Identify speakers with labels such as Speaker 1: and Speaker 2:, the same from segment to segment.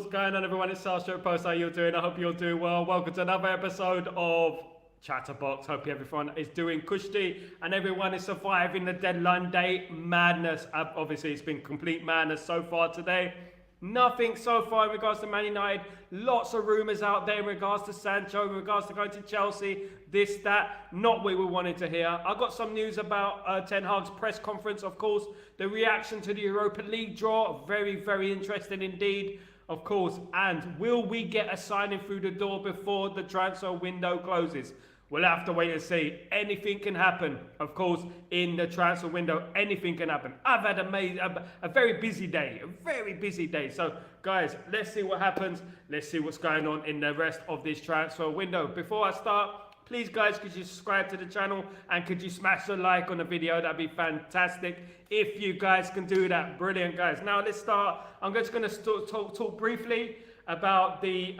Speaker 1: What's going on, everyone? It's Sal Post. How you doing? I hope you're doing well. Welcome to another episode of Chatterbox. Hope everyone is doing cushy and everyone is surviving the deadline day madness. Obviously, it's been complete madness so far today. Nothing so far in regards to Man United. Lots of rumours out there in regards to Sancho, in regards to going to Chelsea, this, that. Not what we wanted to hear. I got some news about Ten Hag's press conference, of course. The reaction to the Europa League draw. Very, very interesting indeed, of course. And will we get a signing through the door before the transfer window closes? We'll have to wait and see. Anything can happen, of course, in the transfer window. Anything can happen. I've had a very busy day. A very busy day. So, guys, let's see what happens. Let's see what's going on in the rest of this transfer window. Before I start, please, guys, could you subscribe to the channel and could you smash the like on the video? That'd be fantastic. If you guys can do that, brilliant, guys. Now, let's start. I'm just going to talk briefly about the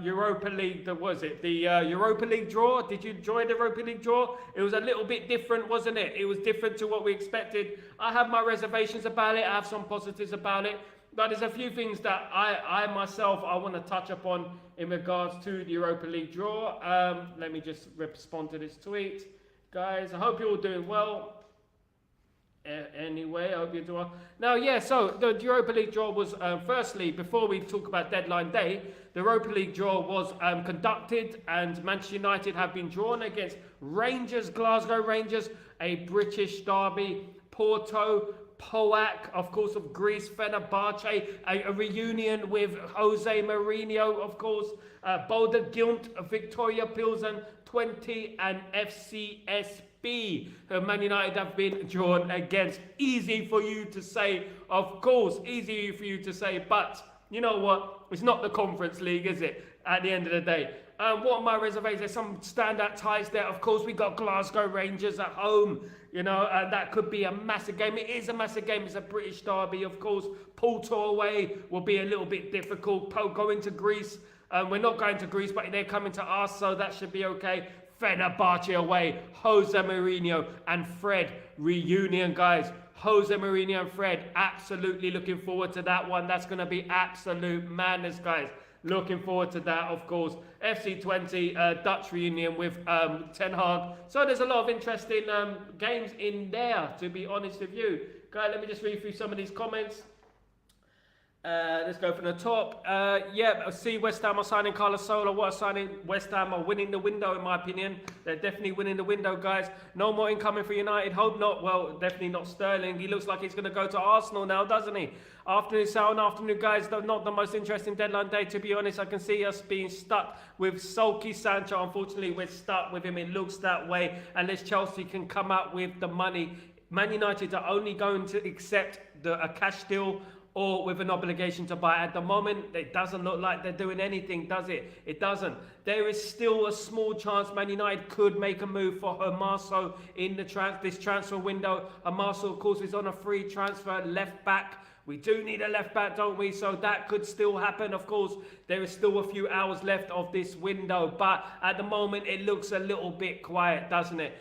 Speaker 1: Europa League, Europa League draw. Did you enjoy the Europa League draw? It was a little bit different, wasn't it? It was different to what we expected. I have my reservations about it. I have some positives about it. But there's a few things that I myself want to touch upon in regards to the Europa League draw. Let me just respond to this tweet. Guys, I hope you're all doing well. Anyway, I hope you're doing well. Now, yeah, so the Europa League draw was, firstly, before we talk about deadline day, the Europa League draw was conducted and Manchester United have been drawn against Rangers, Glasgow Rangers, a British derby, Porto, Poak, of course, of Greece, Fenerbahce, a reunion with Jose Mourinho, of course, Boulder Gilt, Victoria Pilsen, 20, and FCSB. Man United have been drawn against. Easy for you to say, of course, easy for you to say, but you know what? It's not the Conference League, is it? At the end of the day. What are my reservations? There's some standout ties there. Of course, we got Glasgow Rangers at home, you know, and that could be a massive game. It is a massive game. It's a British derby, of course. Porto away will be a little bit difficult. Going to Greece. We're not going to Greece, but they're coming to us, so that should be okay. Fenerbahce away. Jose Mourinho and Fred reunion, guys. Jose Mourinho and Fred, absolutely looking forward to that one. That's going to be absolute madness, guys. Looking forward to that, of course. FC20, Dutch reunion with Ten Hag. So there's a lot of interesting games in there, to be honest with you. Guys, let me just read through some of these comments. Let's go from the top. Yeah, I see West Ham are signing Carlos Sola. What a signing. West Ham are winning the window, in my opinion. They're definitely winning the window, guys. No more incoming for United. Hope not. Well, definitely not Sterling. He looks like he's going to go to Arsenal now, doesn't he? Afternoon, Sal, afternoon, guys. Not the most interesting deadline day, to be honest. I can see us being stuck with sulky Sancho. Unfortunately, we're stuck with him. It looks that way. Unless Chelsea can come out with the money. Man United are only going to accept a cash deal or with an obligation to buy. At the moment, it doesn't look like they're doing anything, does it? It doesn't. There is still a small chance Man United could make a move for Hermoso in this transfer window. Hermoso, of course, is on a free transfer, left back. We do need a left back, don't we? So that could still happen. Of course, there is still a few hours left of this window, but at the moment, it looks a little bit quiet, doesn't it?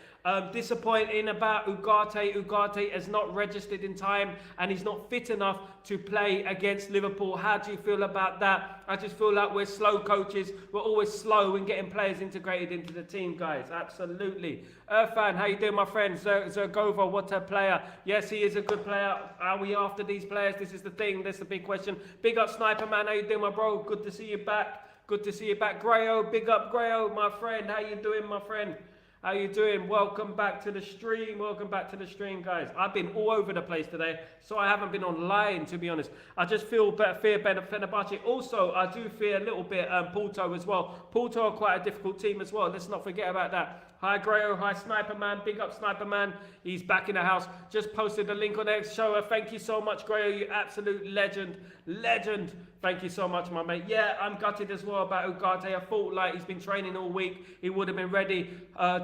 Speaker 1: Disappointing about Ugarte. Ugarte has not registered in time and he's not fit enough to play against Liverpool. How do you feel about that? I just feel like we're slow coaches. We're always slow in getting players integrated into the team, guys. Absolutely. Irfan, how you doing, my friend? Zergova, what a player. Yes, he is a good player. Are we after these players? This is the thing. That's the big question. Big up, Sniper Man. How you doing, my bro? Good to see you back. Good to see you back. Grayo, big up, Grayo, my friend. How you doing, my friend? How you doing? Welcome back to the stream. Welcome back to the stream, guys. I've been all over the place today, so I haven't been online, to be honest. I just fear Fenerbahce. Also, I do fear a little bit Porto as well. Porto are quite a difficult team as well. Let's not forget about that. Hi, Grayo. Hi, Sniper Man. Big up, Sniper Man. He's back in the house. Just posted the link on X. Show. Thank you so much, Grayo. You absolute legend. Legend. Thank you so much, my mate. Yeah, I'm gutted as well about Ugarte. I thought like he's been training all week. He would have been ready.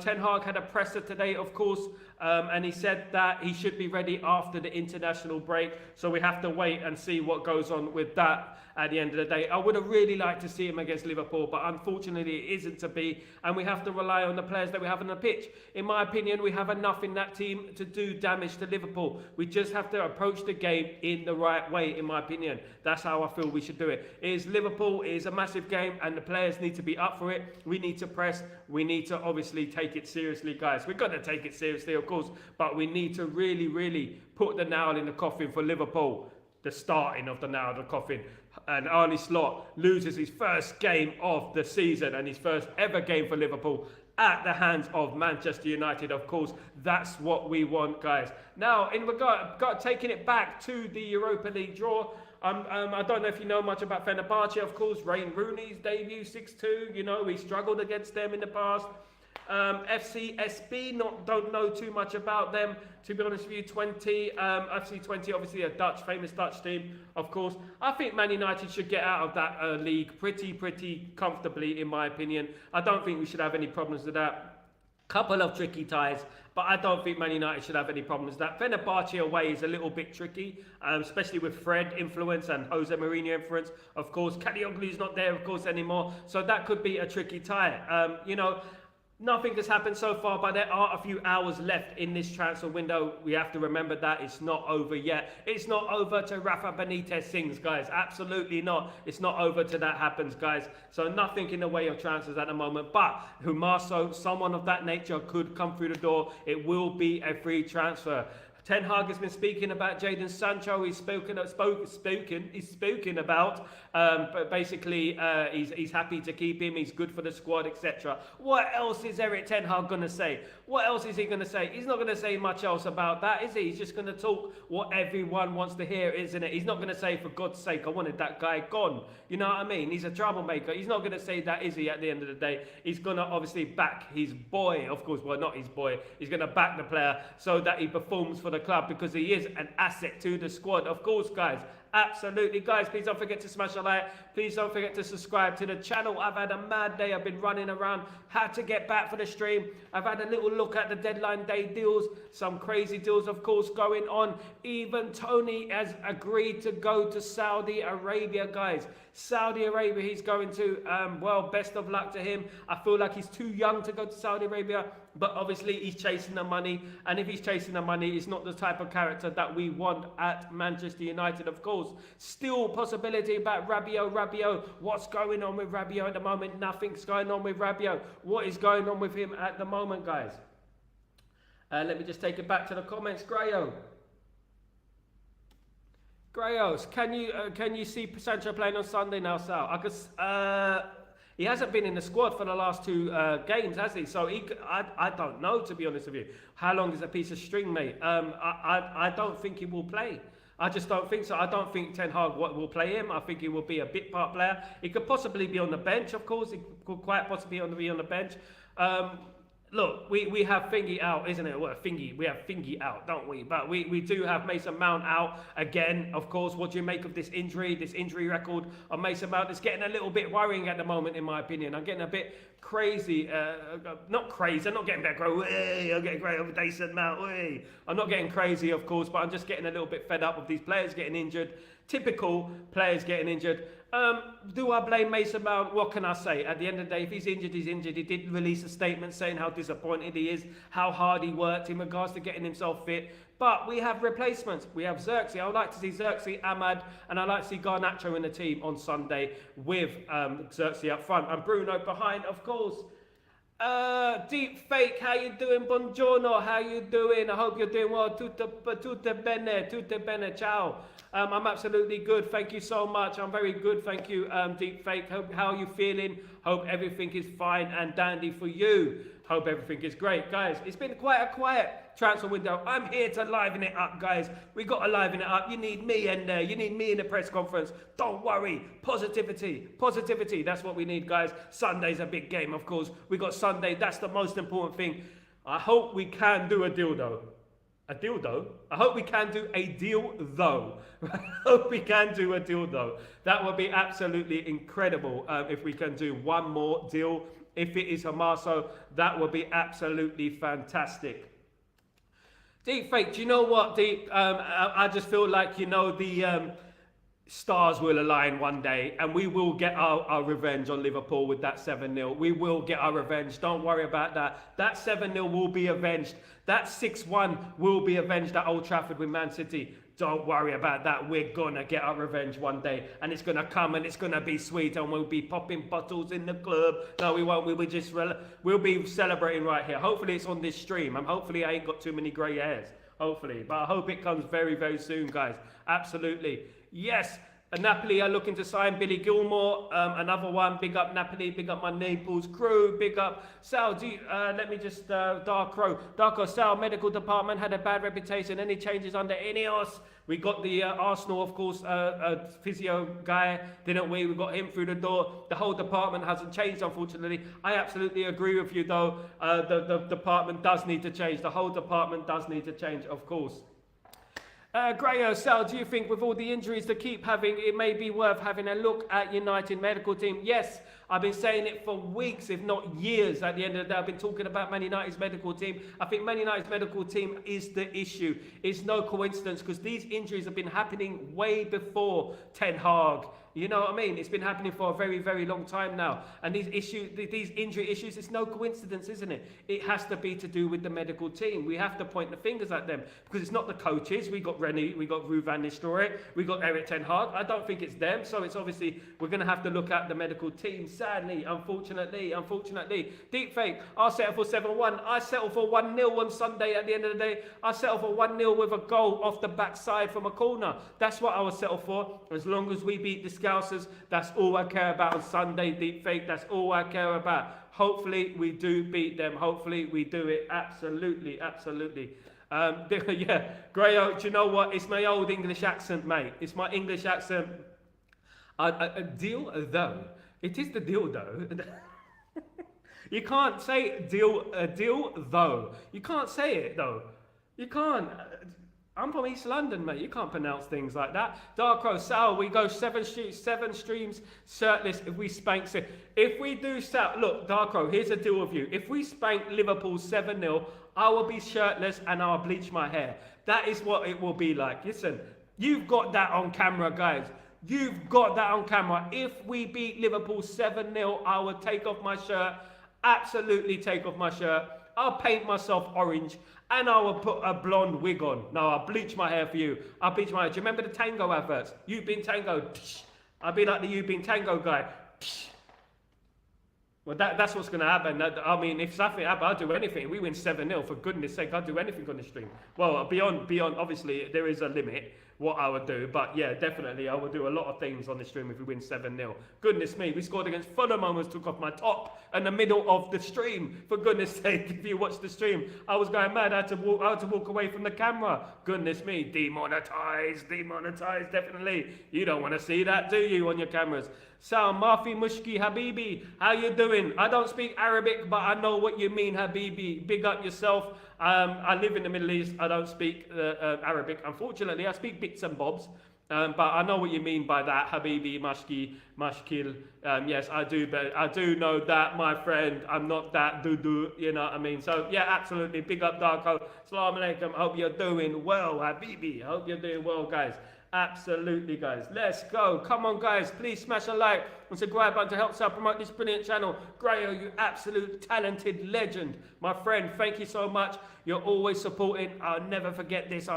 Speaker 1: Ten Hag had a presser today, of course, and he said that he should be ready after the international break. So we have to wait and see what goes on with that at the end of the day. I would have really liked to see him against Liverpool, but unfortunately it isn't to be, and we have to rely on the players that we have on the pitch. In my opinion, we have enough in that team to do damage to Liverpool. We just have to approach the game in the right way, in my opinion. That's how I feel we should do it. It is Liverpool, it is a massive game, and the players need to be up for it. We need to press, we need to obviously take it seriously, guys. We've got to take it seriously, of course, but we need to really, really put the nail in the coffin for Liverpool. The starting of the nail in the coffin. And Arne Slot loses his first game of the season and his first ever game for Liverpool at the hands of Manchester United. Of course, that's what we want, guys. Now, in regard taking it back to the Europa League draw, I don't know if you know much about Fenerbahce, of course. Wayne Rooney's debut, 6-2. You know, we struggled against them in the past. FCSB, don't know too much about them, to be honest with you. FC 20, obviously a famous Dutch team, of course. I think Man United should get out of that league pretty comfortably, in my opinion. I don't think we should have any problems with that. Couple of tricky ties, but I don't think Man United should have any problems with that. Fenerbahce away is a little bit tricky, especially with Fred influence and Jose Mourinho influence. Of course, Kadioglu's not there, of course, anymore, so that could be a tricky tie. You know, nothing has happened so far, but there are a few hours left in this transfer window. We have to remember that it's not over yet. It's not over till Rafa Benitez sings, guys. Absolutely not. It's not over till that happens, guys. So nothing in the way of transfers at the moment. But Humaso, someone of that nature, could come through the door. It will be a free transfer. Ten Hag has been speaking about Jadon Sancho. He's spoken about, but basically he's happy to keep him. He's good for the squad, etc. What else is Erik Ten Hag going to say? What else is he going to say? He's not going to say much else about that, is he? He's just going to talk what everyone wants to hear, isn't it? He's not going to say, for God's sake, I wanted that guy gone. You know what I mean? He's a troublemaker. He's not going to say that, is he, at the end of the day? He's going to obviously back his boy, of course. Well, not his boy. He's going to back the player so that he performs for the club, because he is an asset to the squad, of course, guys. Absolutely, guys. Please don't forget to smash a like. Please don't forget to subscribe to the channel. I've had a mad day. I've been running around. Had to get back for the stream. I've had a little look at the deadline day deals. Some crazy deals, of course, going on. Even Tony has agreed to go to Saudi Arabia, guys. Saudi Arabia, he's going to. Well, best of luck to him. I feel like he's too young to go to Saudi Arabia, but obviously he's chasing the money. And if he's chasing the money, he's not the type of character that we want at Manchester United, of course. Still possibility about Rabiot. What's going on with Rabiot at the moment? Nothing's going on with Rabiot. What is going on with him at the moment, guys? Let me just take it back to the comments. Grayos, can you see Sancho playing on Sunday now, Sal? He hasn't been in the squad for the last two games, has he? So I don't know, to be honest with you. How long is a piece of string, mate? I don't think he will play. I just don't think so. I don't think Ten Hag will play him. I think he will be a bit part player. He could possibly be on the bench, of course. He could quite possibly be on the bench. Look, we have Thingy out, isn't it? Well, we have Thingy out, don't we? But we do have Mason Mount out again, of course. What do you make of this injury record of Mason Mount? It's getting a little bit worrying at the moment, in my opinion. I'm getting a bit crazy. Not crazy. I'm not getting back. I'm getting great over Mason Mount. I'm not getting crazy, of course, but I'm just getting a little bit fed up of these players getting injured. Typical players getting injured. Do I blame Mason Mount? What can I say? At the end of the day, if he's injured, he's injured. He did release a statement saying how disappointed he is, how hard he worked in regards to getting himself fit. But we have replacements. We have Xerxes. I would like to see Xerxes, Ahmad, and I'd like to see Garnacho in the team on Sunday with Xerxes up front. And Bruno behind, of course. Deep Fake, how you doing? Buongiorno, how you doing? I hope you're doing well. Tutte bene, ciao. I'm absolutely good, thank you so much. I'm very good, thank you, Deep Fake. How are you feeling? Hope everything is fine and dandy for you. Hope everything is great. Guys, it's been quite a quiet transfer window. I'm here to liven it up, guys. We got to liven it up. You need me in there. You need me in the press conference. Don't worry. Positivity. That's what we need, guys. Sunday's a big game, of course. We got Sunday. That's the most important thing. I hope we can do a deal, though. A deal, though? I hope we can do a deal, though. I hope we can do a deal, though. That would be absolutely incredible if we can do one more deal. If it is Humaso, that would be absolutely fantastic. Deep Fake, do you know what, Deep? I just feel like, you know, the stars will align one day and we will get our revenge on Liverpool with that 7-0. We will get our revenge. Don't worry about that. That 7-0 will be avenged. That 6-1 will be avenged at Old Trafford with Man City. Don't worry about that. We're gonna get our revenge one day, and it's gonna come, and it's gonna be sweet, and we'll be popping bottles in the club. No, we won't. We'll be celebrating right here. Hopefully, it's on this stream, and hopefully, I ain't got too many grey hairs. Hopefully, but I hope it comes very, very soon, guys. Absolutely, yes. Napoli are looking to sign Billy Gilmore, another one. Big up Napoli, big up my Naples crew, big up Sal. Let me just Darko Sal medical department had a bad reputation. Any changes under Ineos? We got the Arsenal, of course, physio guy, didn't we? We got him through the door. The whole department hasn't changed, unfortunately. I absolutely agree with you, though. The department does need to change. The whole department does need to change, of course. Grayo, Sal, do you think with all the injuries to keep having, it may be worth having a look at United medical team? Yes, I've been saying it for weeks, if not years. At the end of the day, I've been talking about Man United's medical team. I think Man United's medical team is the issue. It's no coincidence because these injuries have been happening way before Ten Hag. You know what I mean? It's been happening for a very, very long time now. And these injury issues, it's no coincidence, isn't it? It has to be to do with the medical team. We have to point the fingers at them because it's not the coaches. We got Rennie, we got Ruud van Nistelrooy, we got Erik ten Hag. I don't think it's them. So it's obviously, we're going to have to look at the medical team. Sadly, unfortunately. Deep fake, I'll settle for 7-1. I settle for 1-0 on Sunday at the end of the day. I settle for 1-0 with a goal off the backside from a corner. That's what I will settle for. As long as we beat the Scousers, that's all I care about on Sunday, deep fake. That's all I care about. Hopefully we do beat them. Hopefully we do it. Absolutely. Yeah, Grayo, do you know what? It's my old English accent, mate. It's my English accent. A deal though. It is the deal though. You can't say deal though. You can't say it though. You can't. I'm from East London, mate. You can't pronounce things like that. Darko, Sal, we go 7 streams shirtless if we spank it. If we do Sal, look, Darko, here's a deal with you. If we spank Liverpool 7-0, I will be shirtless and I'll bleach my hair. That is what it will be like. Listen, you've got that on camera, guys. You've got that on camera. If we beat Liverpool 7-0, I will take off my shirt. Absolutely take off my shirt. I'll paint myself orange. And I will put a blonde wig on. No, I'll bleach my hair for you. I'll bleach my hair. Do you remember the Tango adverts? You've been Tango. I'll be like the You've Been Tango guy. Well, that's what's going to happen. I mean, if something happens, I'll do anything. If we win 7-0, for goodness sake, I'll do anything on the stream. Well, beyond, obviously, there is a limit what I would do. But yeah, definitely, I will do a lot of things on the stream if we win 7-0. Goodness me, we scored against Fulham. I almost took off my top in the middle of the stream. For goodness sake, if you watch the stream, I was going mad. I had to walk away from the camera. Goodness me, demonetized, definitely. You don't want to see that, do you, on your cameras? Sal, Mafi Mushki Habibi, how you doing? I don't speak Arabic, but I know what you mean, Habibi. Big up yourself. I live in the Middle East. I don't speak Arabic, unfortunately. I speak bits and bobs, but I know what you mean by that, Habibi, Mashkil. Yes, I do. But I do know that, my friend. I'm not that doo-doo, you know what I mean? So yeah, absolutely. Big up, Darko. Assalamu alaikum. Hope you're doing well, Habibi. Hope you're doing well, guys. Absolutely, guys. Let's go. Come on, guys. Please smash a like and subscribe button to help Sal promote this brilliant channel. Grayo, you absolute talented legend. My friend, thank you so much. You're always supporting. I'll never forget this.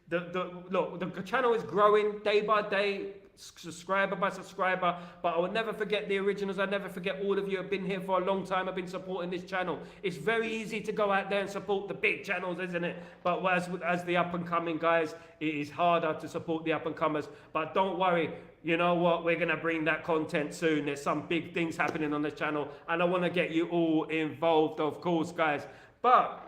Speaker 1: Look, the channel is growing day by day, subscriber by subscriber, but I will never forget the originals. I'll never forget all of you have been here for a long time. I've been supporting this channel. It's very easy to go out there and support the big channels, isn't it? But as the up and coming guys, it is harder to support the up and comers. But don't worry, you know what? We're going to bring that content soon. There's some big things happening on this channel, and I want to get you all involved, of course, guys. But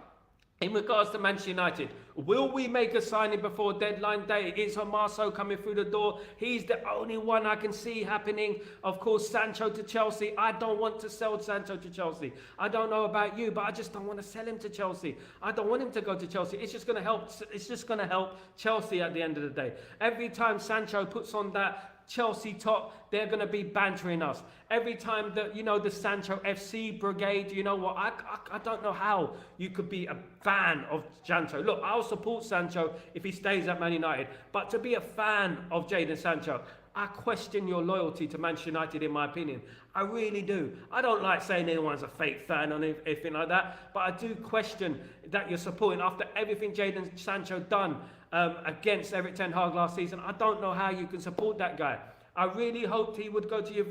Speaker 1: in regards to Manchester United, will we make a signing before deadline day? Is Marceau coming through the door? He's the only one I can see happening. Of course, Sancho to Chelsea. I don't want to sell Sancho to Chelsea. I don't know about you, but I just don't want to sell him to Chelsea. I don't want him to go to Chelsea. It's just going to help. It's just going to help Chelsea at the end of the day. Every time Sancho puts on that Chelsea top, they're going to be bantering us. Every time that, the Sancho FC brigade, you know what, I don't know how you could be a fan of Sancho. Look, I'll support Sancho if he stays at Man United, but to be a fan of Jadon Sancho, I question your loyalty to Manchester United, in my opinion. I really do. I don't like saying anyone's a fake fan or anything like that, but I do question that you're supporting after everything Jadon Sancho done against Eric Ten Hag last season. I don't know how you can support that guy. I really hoped he would go to Juve,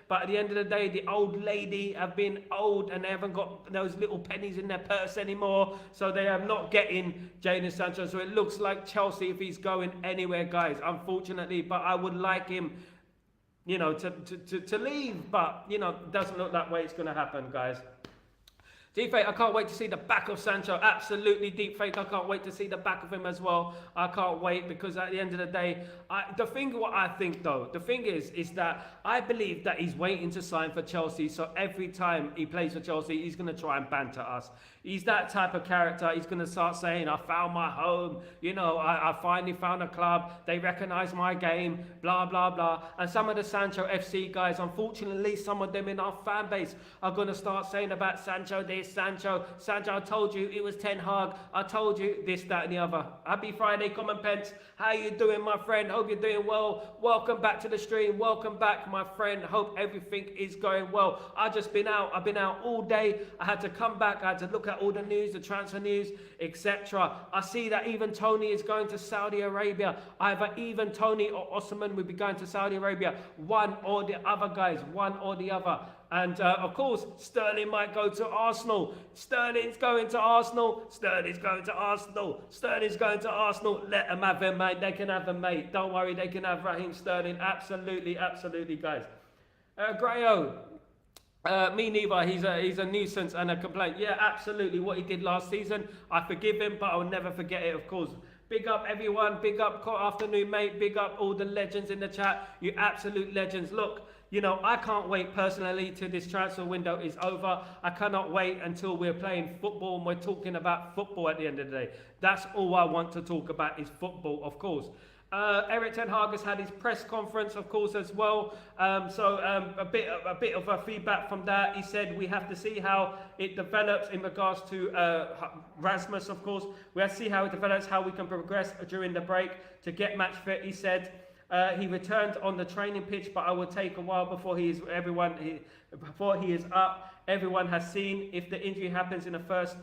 Speaker 1: but at the end of the day, the old lady have been old and they haven't got those little pennies in their purse anymore, so they are not getting Jadon Sancho. So it looks like Chelsea if he's going anywhere, guys, unfortunately. But I would like him, you know, to leave, but, you know, it doesn't look that way it's going to happen, guys. Deep fake, I can't wait to see the back of Sancho. Absolutely deep fake. I can't wait to see the back of him as well. I can't wait, because at the end of the day, the thing is that I believe that he's waiting to sign for Chelsea. So every time he plays for Chelsea, he's going to try and banter us. He's that type of character. He's going to start saying, I found my home. You know, I finally found a club. They recognize my game, blah, blah, blah. And some of the Sancho FC guys, unfortunately, some of them in our fan base are going to start saying about Sancho this, Sancho, I told you it was Ten Hag. I told you this, that, and the other. Happy Friday, Common Pence. How you doing, my friend? Hope you're doing well. Welcome back to the stream. Welcome back, my friend. Hope everything is going well. I've been out all day. I had to come back. I had to look at all the news, the transfer news, etc. I see that even Tony is going to Saudi Arabia. Either even Tony or Osman will be going to Saudi Arabia. One or the other, guys. One or the other. And of course, Sterling might go to Arsenal. Sterling's going to Arsenal. Sterling's going to Arsenal. Sterling's going to Arsenal. Let them have him, mate. They can have him, mate. Don't worry, they can have Raheem Sterling. Absolutely, absolutely, guys. Grayo. Me neither. He's a nuisance and a complaint. Yeah, absolutely. What he did last season, I forgive him, but I'll never forget it, of course. Big up everyone. Big up afternoon, mate. Big up all the legends in the chat. You absolute legends. Look, you know, I can't wait personally till this transfer window is over. I cannot wait until we're playing football and we're talking about football at the end of the day. That's all I want to talk about is football, of course. Eric Ten Hag has had his press conference, of course, as well. A bit of a feedback from that. He said we have to see how it develops in regards to Rasmus, of course. We have to see how it develops, how we can progress during the break to get match fit. He said he returned on the training pitch, but I will take a while before he is up. Everyone has seen if the injury happens in the first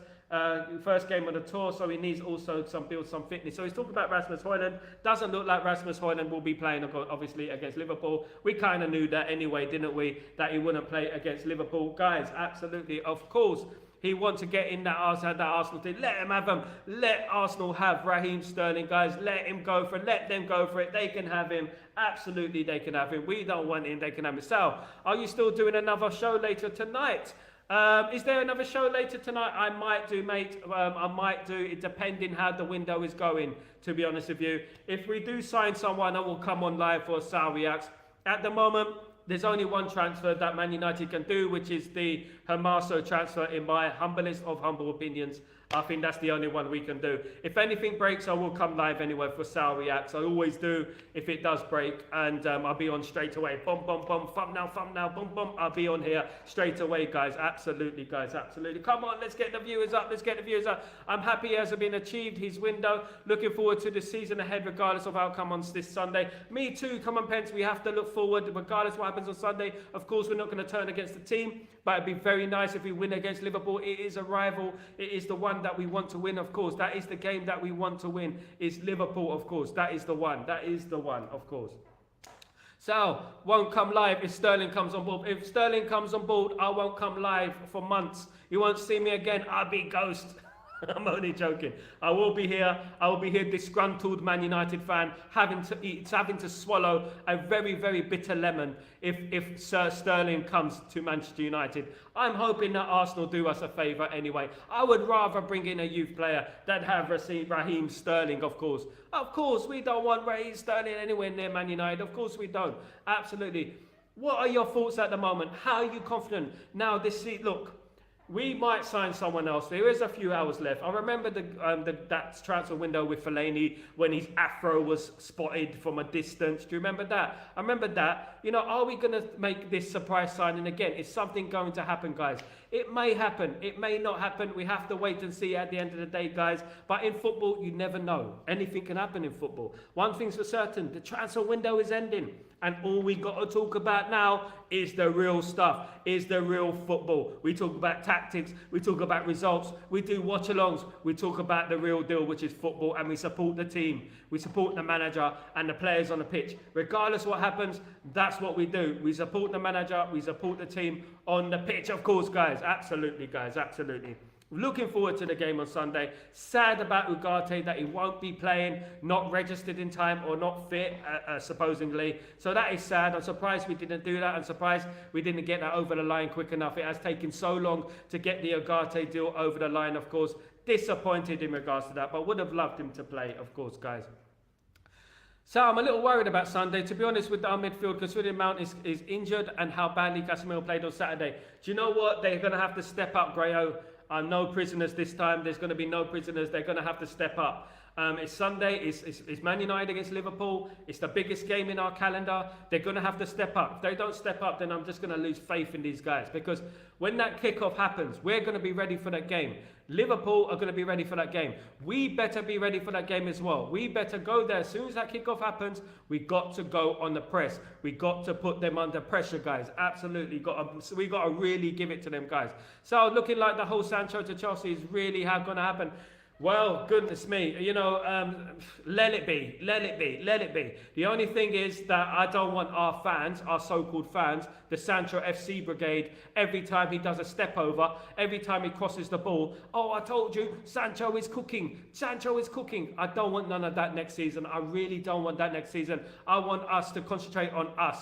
Speaker 1: game of the tour, so he needs also build some fitness. So he's talking about Rasmus Højlund. Doesn't look like Rasmus Højlund will be playing, obviously, against Liverpool. We kind of knew that anyway, didn't we? That he wouldn't play against Liverpool. Guys, absolutely, of course. He wants to get in that Arsenal team. Let him have him. Let Arsenal have Raheem Sterling, guys. Let him go for it. Let them go for it. They can have him. Absolutely, they can have him. We don't want him. They can have him. Sal, are you still doing another show later tonight? Is there another show later tonight? I might do, mate. I might do, it depending how the window is going, to be honest with you. If we do sign someone, I will come on live for Sal Reacts. At the moment, there's only one transfer that Man United can do, which is the Hermoso transfer, in my humblest of humble opinions. I think that's the only one we can do. If anything breaks, I will come live anyway for Sal Reacts. I always do if it does break, and I'll be on straight away. Boom, boom, boom, thumbnail, boom, boom. I'll be on here straight away, guys. Absolutely, guys, absolutely. Come on, let's get the viewers up. Let's get the viewers up. I'm happy he has been achieved his window. Looking forward to the season ahead, regardless of outcome on this Sunday. Me too, come on, Pence. We have to look forward, regardless of what happens on Sunday. Of course, we're not going to turn against the team, but it'd be very nice if we win against Liverpool. It is a rival. It is the one that we want to win, of course. That is the game that we want to win. It's Liverpool, of course. That is the one. That is the one, of course. Sal won't come live if Sterling comes on board. If Sterling comes on board, I won't come live for months. You won't see me again. I'll be ghost. I'm only joking. I will be here. I will be here, disgruntled Man United fan, having to swallow a very, very bitter lemon if Sir Sterling comes to Manchester United. I'm hoping that Arsenal do us a favour anyway. I would rather bring in a youth player than have Raheem Sterling, of course. Of course, we don't want Raheem Sterling anywhere near Man United. Of course we don't. Absolutely. What are your thoughts at the moment? How are you confident? Now, look. We might sign someone else. There is a few hours left. I remember that transfer window with Fellaini when his afro was spotted from a distance. Do you remember that? I remember that. You know, are we going to make this surprise signing again? Is something going to happen, guys? It may happen. It may not happen. We have to wait and see at the end of the day, guys. But in football, you never know. Anything can happen in football. One thing's for certain, the transfer window is ending. And all we got to talk about now is the real stuff, is the real football. We talk about tactics, we talk about results, we do watch-alongs, we talk about the real deal, which is football, and we support the team. We support the manager and the players on the pitch. Regardless what happens, that's what we do. We support the manager, we support the team on the pitch, of course, guys. Absolutely, guys, absolutely. Looking forward to the game on Sunday. Sad about Ugarte that he won't be playing, not registered in time or not fit, supposedly. So that is sad. I'm surprised we didn't do that. I'm surprised we didn't get that over the line quick enough. It has taken so long to get the Ugarte deal over the line, of course. Disappointed in regards to that, but would have loved him to play, of course, guys. So I'm a little worried about Sunday, to be honest, with our midfield, considering Mount is injured and how badly Casemiro played on Saturday. Do you know what? They're going to have to step up, Grayo. No prisoners this time. There's going to be no prisoners. They're going to have to step up. It's Sunday. It's Man United against Liverpool. It's the biggest game in our calendar. They're going to have to step up. If they don't step up, then I'm just going to lose faith in these guys. Because when that kickoff happens, we're going to be ready for that game. Liverpool are going to be ready for that game. We better be ready for that game as well. We better go there. As soon as that kickoff happens, we got to go on the press. We got to put them under pressure, guys. Absolutely. We got to really give it to them, guys. So looking like the whole Sancho to Chelsea is really going to happen. Well, goodness me, you know, let it be, let it be, let it be. The only thing is that I don't want our fans, our so-called fans, the Sancho FC brigade, every time he does a step over, every time he crosses the ball, oh, I told you, Sancho is cooking, Sancho is cooking. I don't want none of that next season. I really don't want that next season. I want us to concentrate on us.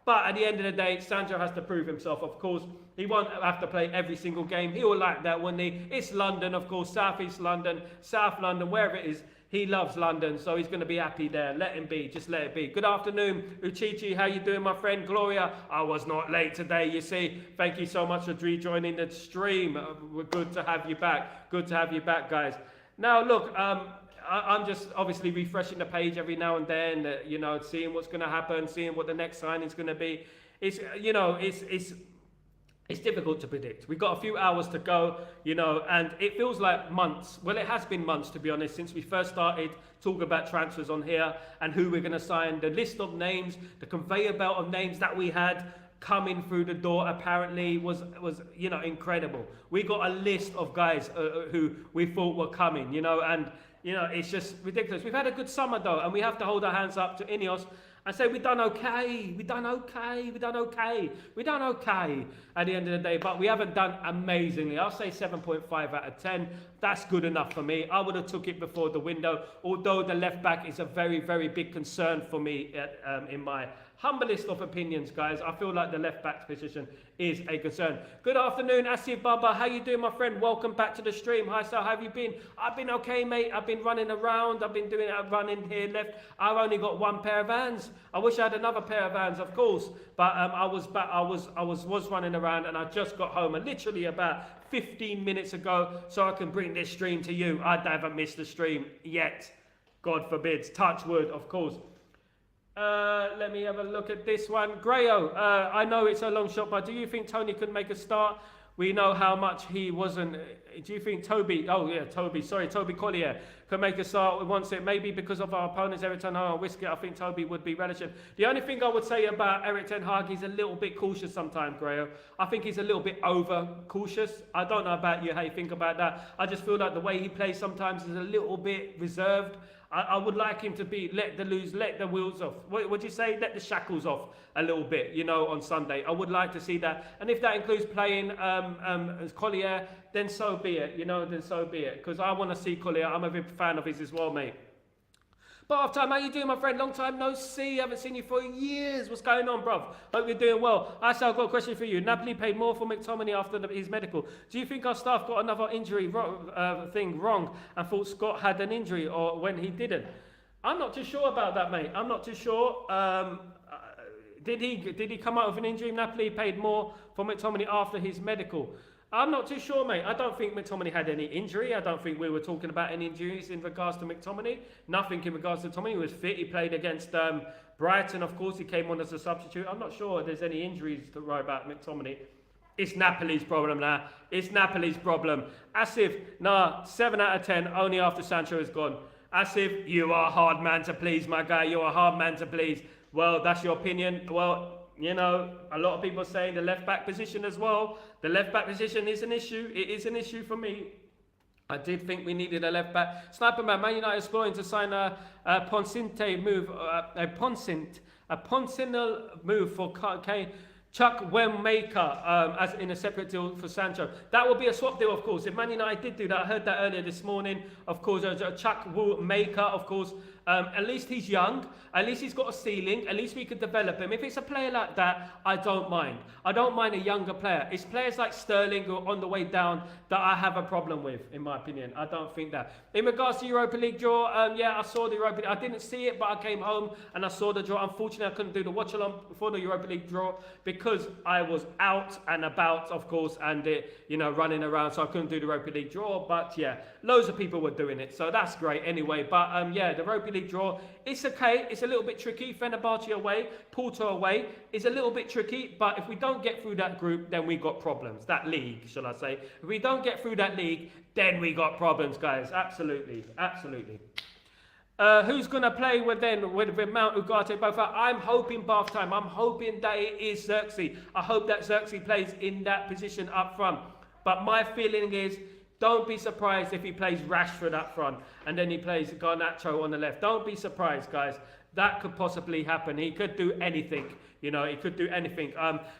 Speaker 1: But at the end of the day, Sancho has to prove himself, of course. He won't have to play every single game. He will like that, wouldn't he? It's London, of course, South East London, South London, wherever it is. He loves London, so he's going to be happy there. Let him be. Just let it be. Good afternoon, Uchichi. How you doing, my friend? Gloria, I was not late today, you see. Thank you so much for rejoining the stream. We're good to have you back. Good to have you back, guys. Now, look, I'm just obviously refreshing the page every now and then, you know, seeing what's going to happen, seeing what the next signing is going to be. It's, you know, it's difficult to predict. We've got a few hours to go, you know, and it feels like months. Well, it has been months, to be honest, since we first started talking about transfers on here and who we're going to sign. The list of names, the conveyor belt of names that we had coming through the door apparently was you know, incredible. We got a list of guys who we thought were coming, you know, and you know, it's just ridiculous. We've had a good summer though, and we have to hold our hands up to Ineos and say we've done okay, we've done okay, we've done okay, we've done okay at the end of the day, but we haven't done amazingly. I'll say 7.5 out of 10. That's good enough for me. I would have took it before the window, although the left back is a very, very big concern for me in my humblest of opinions, guys. I feel like the left back position is a concern. Good afternoon, Asif Baba. How you doing, my friend? Welcome back to the stream. Hi, Sal. How have you been? I've been okay, mate. I've been running around. I've been doing a running here, left. I've only got one pair of Vans. I wish I had another pair of Vans, of course. But I was running around, and I just got home, and literally about 15 minutes ago, so I can bring this stream to you. I haven't missed the stream yet. God forbid. Touch wood, of course. Let me have a look at this one. Grayo, I know it's a long shot, but do you think Tony could make a start? We know how much he wasn't. Do you think Toby Collier could make a start once it? Maybe because of our opponents, Eric Ten Hag and Whiskey, I think Toby would be relative. The only thing I would say about Eric Ten Hag, he's a little bit cautious sometimes, Grayo. I think he's a little bit over cautious. I don't know about you, how you think about that. I just feel like the way he plays sometimes is a little bit reserved. I would like him to be let the wheels off. What would you say? Let the shackles off a little bit, you know, on Sunday. I would like to see that. And if that includes playing Collier, then so be it, you know, then so be it. Because I want to see Collier. I'm a big fan of his as well, mate. But half time, how you doing, my friend? Long time no see. Haven't seen you for years. What's going on, bruv? Hope you're doing well. I've got a question for you. Napoli paid more for McTominay after his medical. Do you think our staff got another injury thing wrong and thought Scott had an injury or when he didn't? I'm not too sure about that, mate. I'm not too sure. Did he come out with an injury? Napoli paid more for McTominay after his medical. I'm not too sure, mate. I don't think McTominay had any injury. I don't think we were talking about any injuries in regards to McTominay. Nothing in regards to Tommy. He was fit. He played against Brighton, of course. He came on as a substitute. I'm not sure there's any injuries to worry about McTominay. It's Napoli's problem now. It's Napoli's problem. Asif, nah, 7 out of 10, only after Sancho is gone. Asif, you are a hard man to please, my guy. You're a hard man to please. Well, that's your opinion. Well, you know, a lot of people are saying the left-back position as well. The left-back position is an issue. It is an issue for me. I did think we needed a left-back. Sniper Man, Man United exploring to sign a Ponsinte move, a Poncinal move for Chuck Wemmaker as in a separate deal for Sancho. That will be a swap deal, of course. If Man United did do that, I heard that earlier this morning. Of course, Chuck Wemmaker, of course. At least he's young. At least he's got a ceiling. At least we could develop him. If it's a player like that, I don't mind. I don't mind a younger player. It's players like Sterling who are on the way down that I have a problem with, in my opinion. I don't think that. In regards to Europa League draw, yeah, I saw the Europa League. I didn't see it, but I came home and I saw the draw. Unfortunately, I couldn't do the watch along for the Europa League draw because I was out and about, of course, and running around, so I couldn't do the Europa League draw. But yeah, loads of people were doing it, so that's great anyway. But yeah, the Europa League draw, it's okay. It's a little bit tricky. Fenerbahce away, Porto away is a little bit tricky, but if we don't get through that group, then we got problems. That league, shall I say. If we don't get through that league, then we got problems, guys. Absolutely, absolutely. Who's going to play with Mount Ugarte both out? I'm hoping bath time. I'm hoping that it is Xerxes. I hope that Xerxes plays in that position up front. But my feeling is, don't be surprised if he plays Rashford up front and then he plays Garnacho on the left. Don't be surprised, guys. That could possibly happen. He could do anything. He could do anything.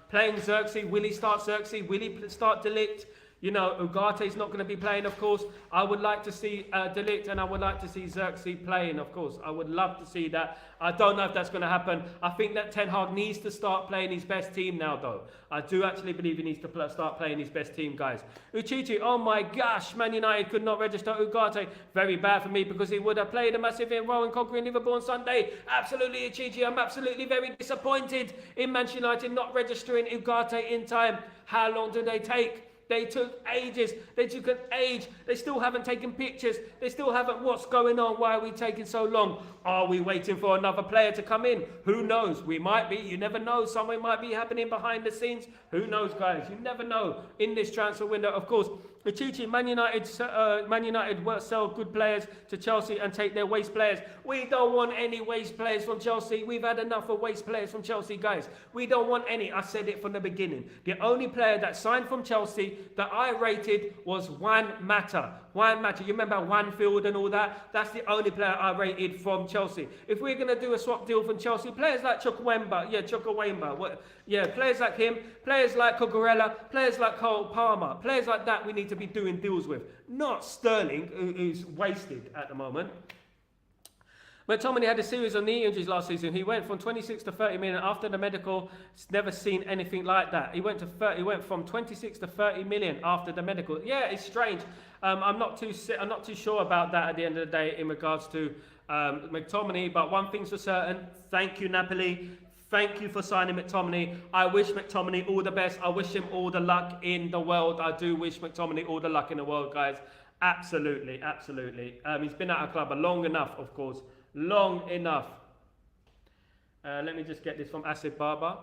Speaker 1: Playing Xerxes, will he start Xerxes? Will he start De Ligt? Ugarte's not going to be playing, of course. I would like to see De Ligt and I would like to see Xerxes playing, of course. I would love to see that. I don't know if that's going to happen. I think that Ten Hag needs to start playing his best team now, though. I do actually believe he needs to start playing his best team, guys. Uchichi, oh my gosh, Man United could not register Ugarte. Very bad for me because he would have played a massive role in conquering Liverpool on Sunday. Absolutely, Uchichi, I'm absolutely very disappointed in Man United not registering Ugarte in time. How long do they take? They took ages. They took an age. They still haven't taken pictures. They still haven't. What's going on? Why are we taking so long? Are we waiting for another player to come in? Who knows? We might be. You never know. Something might be happening behind the scenes. Who knows, guys? You never know in this transfer window. Of course, Uchichi, Man United will sell good players to Chelsea and take their waste players. We don't want any waste players from Chelsea. We've had enough of waste players from Chelsea, guys. We don't want any. I said it from the beginning. The only player that signed from Chelsea that I rated was Juan Mata. Juan Mata. You remember Wanfield and all that? That's the only player I rated from Chelsea. If we're going to do a swap deal from Chelsea, players like Chukwuemba, players like him, players like Cucurella, players like Cole Palmer, players like that we need to be doing deals with. Not Sterling, who's wasted at the moment. McTominay had a series of knee injuries last season. He went from 26 to 30 million after the medical. Never seen anything like that. He went from 26 to 30 million after the medical. Yeah, it's strange. I'm not too sure about that at the end of the day in regards to McTominay. But one thing's for certain. Thank you, Napoli. Thank you for signing McTominay. I wish McTominay all the best. I wish him all the luck in the world. I do wish McTominay all the luck in the world, guys. Absolutely, absolutely. He's been at our club long enough, of course. Long enough. Let me just get this from Asif Barber.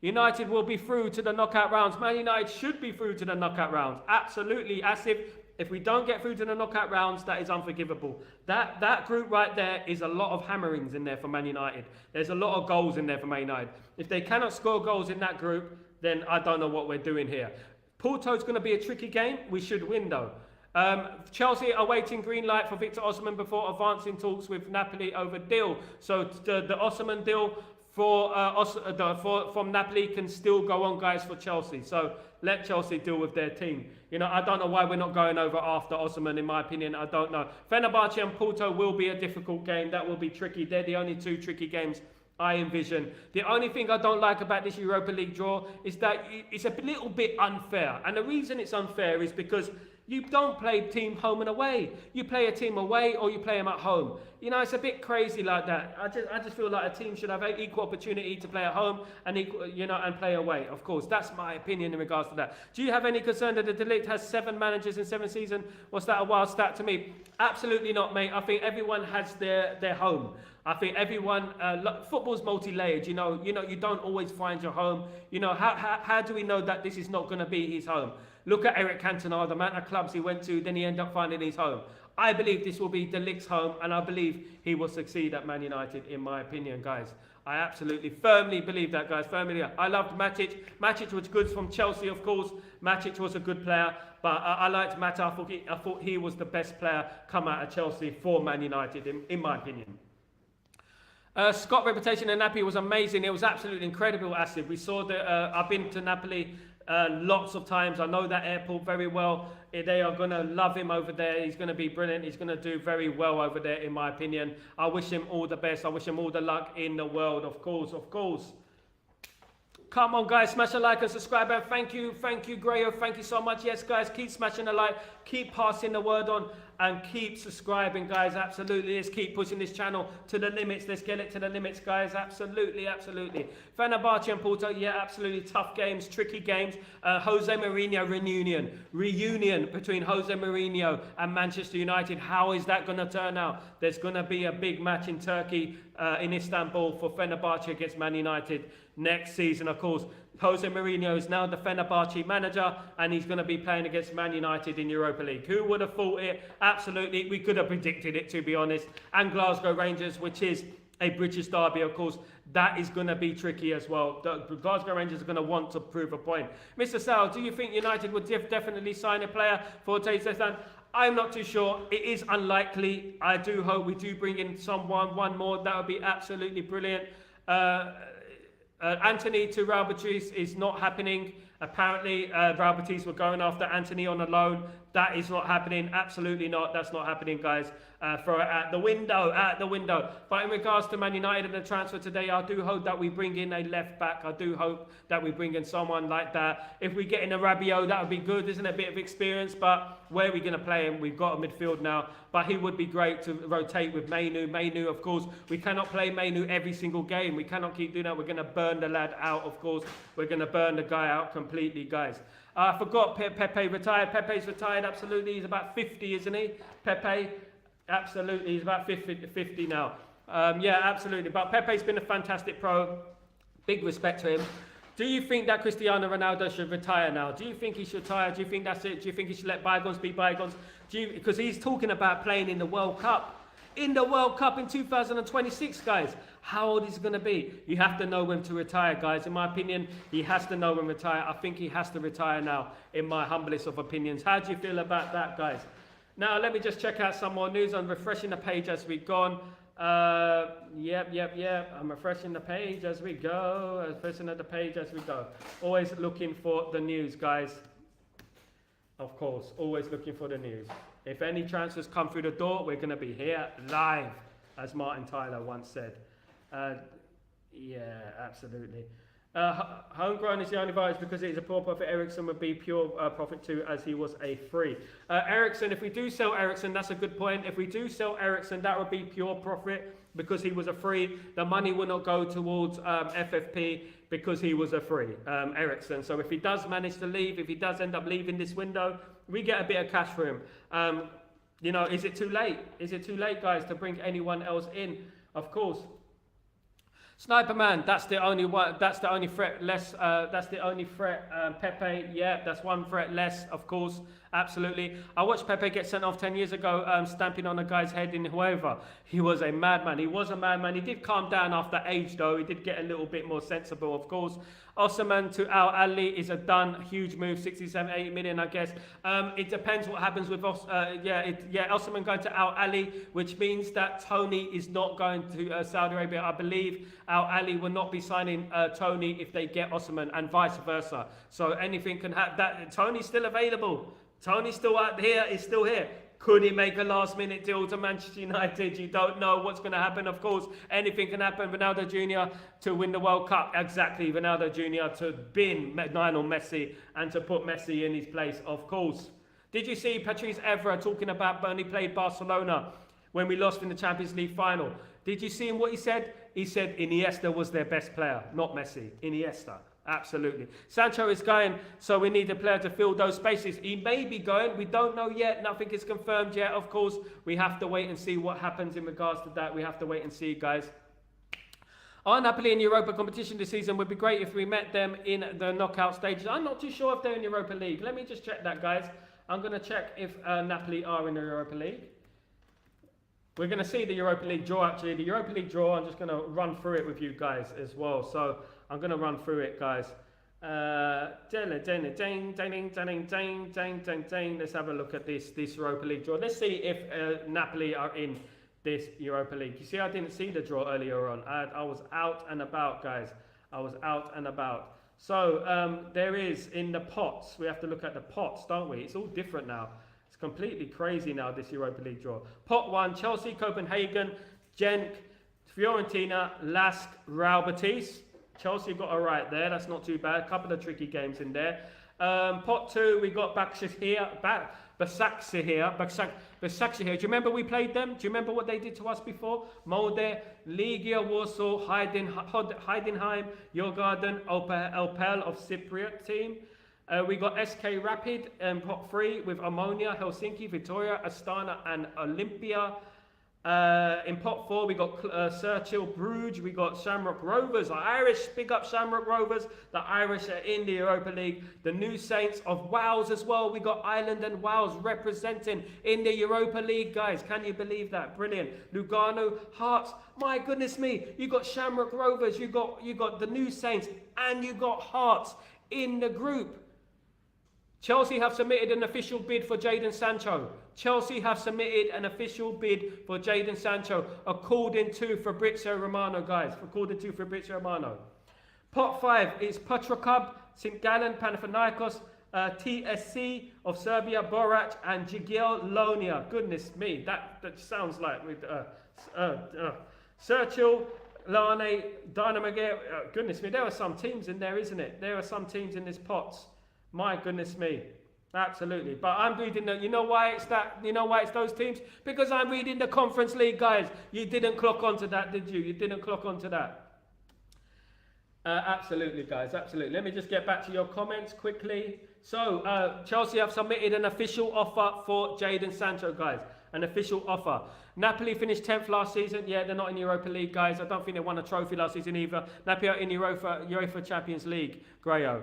Speaker 1: United will be through to the knockout rounds. Man United should be through to the knockout rounds. Absolutely, Asif. If we don't get through to the knockout rounds, that is unforgivable. That group right there is a lot of hammerings in there for Man United. There's a lot of goals in there for Man United. If they cannot score goals in that group, then I don't know what we're doing here. Porto's going to be a tricky game. We should win, though. Chelsea are waiting green light for Victor Osimhen before advancing talks with Napoli over deal. So the Osimhen deal from Napoli can still go on, guys, for Chelsea. So let Chelsea deal with their team. I don't know why we're not going over after Osimhen, in my opinion. I don't know. Fenerbahce and Porto will be a difficult game. That will be tricky. They're the only two tricky games I envision. The only thing I don't like about this Europa League draw is that it's a little bit unfair. And the reason it's unfair is because You don't play team home and away. You play a team away or you play them at home. You know, it's a bit crazy like that. I just feel like a team should have equal opportunity to play at home and equal, you know, and play away. Of course, that's my opinion in regards to that. Do you have any concern that the De Ligt has 7 managers in 7 seasons? Was that a wild stat to me? Absolutely not, mate. I think everyone has their home. I think everyone, football's multi-layered, you know, you don't always find your home. You know, how do we know that this is not going to be his home? Look at Eric Cantona, the amount of clubs he went to, then he ended up finding his home. I believe this will be De Ligt's home, and I believe he will succeed at Man United, in my opinion, guys. I absolutely, firmly believe that, guys, firmly. I loved Matic. Matic was good from Chelsea, of course. Matic was a good player, but I liked Matic. I thought he was the best player come out of Chelsea for Man United, in my opinion. Scott's reputation in Napoli was amazing. It was absolutely incredible, Acid. We saw that. I've been to Napoli lots of times. I know that airport very well. They are going to love him over there. He's going to be brilliant. He's going to do very well over there, in my opinion. I wish him all the best. I wish him all the luck in the world, of course, of course. Come on, guys, smash a like and subscribe, and thank you, Grayo, thank you so much. Yes, guys, keep smashing the like, keep passing the word on, and keep subscribing, guys. Absolutely, let's keep pushing this channel to the limits. Let's get it to the limits, guys. Absolutely, absolutely. Fenerbahce and Porto, yeah, absolutely tough games, tricky games. Jose Mourinho reunion between Jose Mourinho and Manchester United. How is that going to turn out? There's going to be a big match in Turkey, in Istanbul, for Fenerbahce against Man United next season, of course. Jose Mourinho is now the Fenerbahce manager, and he's going to be playing against Man United in Europa League. Who would have thought it? Absolutely, we could have predicted it, to be honest. And Glasgow Rangers, which is a British derby, of course, that is going to be tricky as well. The Glasgow Rangers are going to want to prove a point. Mr. Sal, do you think United would definitely sign a player for Taysan? I'm not too sure. It is unlikely. I do hope we do bring in one more. That would be absolutely brilliant. Anthony to Real Betis is not happening. Apparently, Real Betis were going after Anthony on a loan. That is not happening. Absolutely not. That's not happening, guys. Throw it out the window. But in regards to Man United and the transfer today, I do hope that we bring in a left back. I do hope that we bring in someone like that. If we get in a Rabiot, that would be good. Isn't it? A bit of experience, but where are we going to play him? We've got a midfield now, but he would be great to rotate with Mainu. Mainu, of course, we cannot play Mainu every single game. We cannot keep doing that. We're going to burn the lad out, of course. We're going to burn the guy out completely, guys. I forgot Pepe retired. Pepe's retired, absolutely. He's about 50, isn't he? Pepe, absolutely. He's about 50 now. Yeah, absolutely. But Pepe's been a fantastic pro. Big respect to him. Do you think that Cristiano Ronaldo should retire now? Do you think he should retire? Do you think that's it? Do you think he should let bygones be bygones? Because he's talking about playing in the World Cup. In the World Cup in 2026, guys. How old is he going to be? You have to know when to retire, guys. In my opinion, he has to know when to retire. I think he has to retire now, in my humblest of opinions. How do you feel about that, guys? Now, let me just check out some more news. I'm refreshing the page as we go on. Yep. I'm refreshing the page as we go. Refreshing the page as we go. Always looking for the news, guys. Of course, always looking for the news. If any transfers come through the door, we're going to be here live, as Martin Tyler once said. Yeah, absolutely. Homegrown is the only advice because it is a poor profit. Ericsson would be pure profit too, as he was a free. Ericsson, if we do sell Ericsson, that's a good point. If we do sell Ericsson, that would be pure profit because he was a free. The money will not go towards FFP because he was a free, Ericsson. So if he does manage to leave, if he does end up leaving this window, we get a bit of cash for him. You know, is it too late? Is it too late, guys, to bring anyone else in? Of course. Sniper Man, that's the only one. That's the only threat less. That's the only threat. Pepe, yeah, that's one threat less. Of course, absolutely. I watched Pepe get sent off 10 years ago, stamping on a guy's head in Huelva. He was a madman. He was a madman. He did calm down after age, though. He did get a little bit more sensible, of course. Osman to Al Ali is a done huge move, 67, 80 million, I guess. It depends what happens with Osman going to Al Ali, which means that Tony is not going to Saudi Arabia. I believe Al Ali will not be signing Tony if they get Osman, and vice versa. So anything can happen. That Tony's still available. Tony's still out here. He's still here. Could he make a last-minute deal to Manchester United? You don't know what's going to happen. Of course, anything can happen. Ronaldo Jr. to win the World Cup. Exactly. Ronaldo Jr. to bin Lionel Messi and to put Messi in his place. Of course. Did you see Patrice Evra talking about when he played Barcelona when we lost in the Champions League final? Did you see him what he said? He said Iniesta was their best player, not Messi. Iniesta, absolutely. Sancho is going, so we need a player to fill those spaces. He may be going, we don't know yet. Nothing is confirmed yet, of course. We have to wait and see what happens in regards to that. We have to wait and see, guys. Are Napoli in Europa competition this season? Would be great if we met them in the knockout stages. I'm not too sure if they're in Europa League. Let me just check that, guys. I'm going to check if Napoli are in the Europa League. We're going to see the Europa League draw, actually. The Europa League draw, I'm just going to run through it with you guys as well. So I'm going to run through it, guys. Let's have a look at this Europa League draw. Let's see if Napoli are in this Europa League. You see, I didn't see the draw earlier on. I was out and about, guys. I was out and about. So there is in the pots. We have to look at the pots, don't we? It's all different now. It's completely crazy now, this Europa League draw. Pot 1, Chelsea, Copenhagen, Genk, Fiorentina, Lask, Real Betis. Chelsea got a right there. That's not too bad. A couple of tricky games in there. Pot 2, we got Başakşehir. Do you remember we played them? Do you remember what they did to us before? Molde, Legia Warsaw, Heidenheim, Ugarte, Opel of Cypriot team. We got SK Rapid in pot 3 with Ammonia, Helsinki, Vitoria, Astana and Olympia. In pot 4 we got Cercle Bruges, we got Shamrock Rovers, the Irish, big up Shamrock Rovers, the Irish are in the Europa League. The New Saints of Wales as well, we got Ireland and Wales representing in the Europa League, guys. Can you believe that? Brilliant. Lugano, Hearts, my goodness me, you got Shamrock Rovers, you got the New Saints and you got Hearts in the group. Chelsea have submitted an official bid for Jadon Sancho. Chelsea have submitted an official bid for Jadon Sancho, according to Fabrizio Romano, guys. According to Fabrizio Romano. Pot 5 is Petrokub, St. Gallen, Panathinaikos, TSC of Serbia, Borac, and Jagiellonia. Goodness me, that sounds like with Cercle, Lane, Dynamo. Goodness me, there are some teams in there, isn't it? There are some teams in this pot. My goodness me, absolutely. But I'm reading you know why it's that? You know why it's those teams? Because I'm reading the Conference League, guys. You didn't clock onto that, did you? You didn't clock onto that. Absolutely, guys, absolutely. Let me just get back to your comments quickly. So, Chelsea have submitted an official offer for Jadon Sancho, guys. An official offer. Napoli finished 10th last season. Yeah, they're not in Europa League, guys. I don't think they won a trophy last season either. Napoli are in Europa Champions League, Grayo.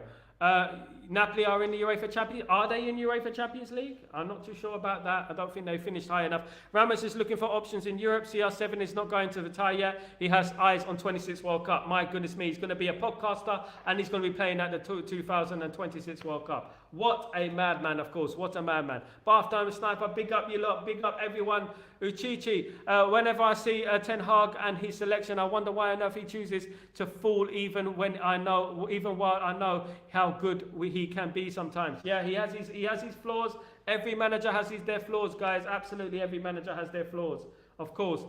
Speaker 1: Napoli are in the UEFA Champions. Are they in UEFA Champions League? I'm not too sure about that. I don't think they finished high enough. Ramos is looking for options in Europe. CR7 is not going to retire yet. He has eyes on 26 World Cup. My goodness me, he's going to be a podcaster and he's going to be playing at the 2026 World Cup. What a madman, of course. What a madman. Bath Diamond Sniper, big up you lot. Big up everyone. Uchichi. Whenever I see Ten Hag and his selection, I wonder why on earth he chooses to fall even while I know how good he can be sometimes. Yeah, he has his flaws. Every manager has their flaws, guys. Absolutely, every manager has their flaws, of course.